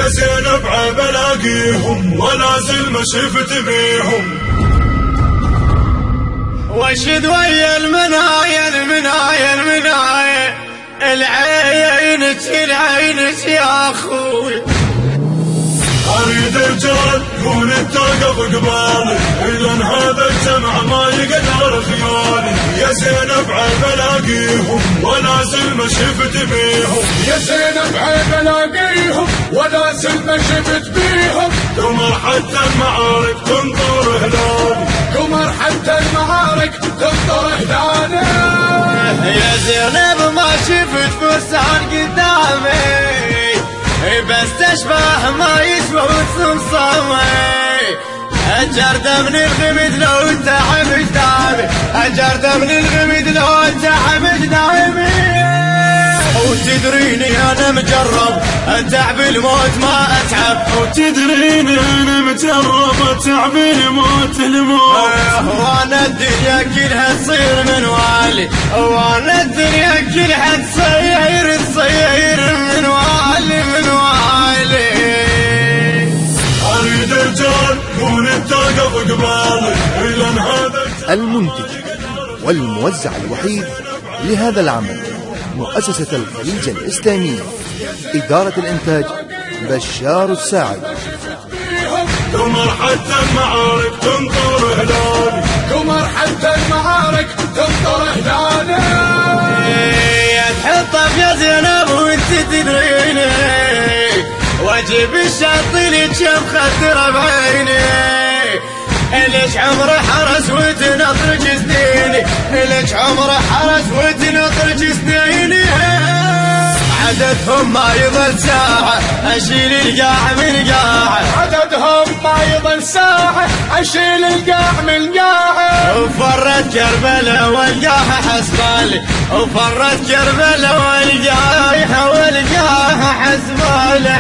يا زينب عيب الاقيهم ولازل ما شفت بيهم. واشد ويا المنايا المنايا المنايا العينك يا اخوي. اريد رجال يكون التوقف قبالي لان هذا الجمع ما يقدر خيالي. يا زينب عيب الاقيهم ولازل ما شفت بيهم. يا زينب عيب الاقيهم ولازل ما شفت بيهم. قمر حتى المعارك تنطر هلالي. قمر حتى المعارك تنطر هلالي. يا زينب ما شفت فرسان قدامي بس تشبه ما يشبه صمصامي. الجردة من الغمد لو تعب جدامي. الجردة من الغمد لو تعب جدامي. وتدريني انا مجرب اتعب الموت ما اتعب. وتدريني انا مجرب اتعب الموت وانا الدنيا كلها تصير من والي. وانا الدنيا كلها تصير من والي من والي. اريد رجال يكون التوقف قبالي لان هذا المنتج والموزع الوحيد لهذا العمل مؤسسة الخليج الإسلامية. إدارة الإنتاج بشار الساعد. قمر حتى المعارك تنطر هلالي. قمر حتى المعارك تنطر هلالي. تحطه يا زينب وانت تدريني واجيب الشاطئ لك بخاطر بعيني. ليش عمره حرس وتنطر جسديني. ليش عمره حرس وتنطر جسديني. عددهم ما يظل ساعة أشيل القاع من قاعه. عددهم ما يظل ساعة أشيل القاع من قاعه. وفرت كربلاء والقاها حسبالي. وفرت كربلاء والقاها حسبالي.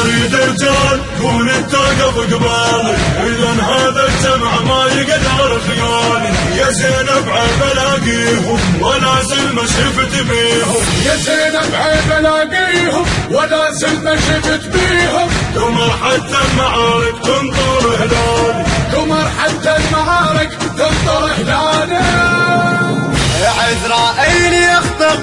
اريد رجال يكون التوقف قبالي لان هذا الجمع ما يقدر خيالي. يا زينب عيب الاقيهم ولازل ما شفت بيهم. يا زينب عيب الاقيهم ولازل ما شفت بيهم. قمر حتى المعارك تنطر هلالي. قمر حتى المعارك تنطر هلالي. عزرائيل يخطف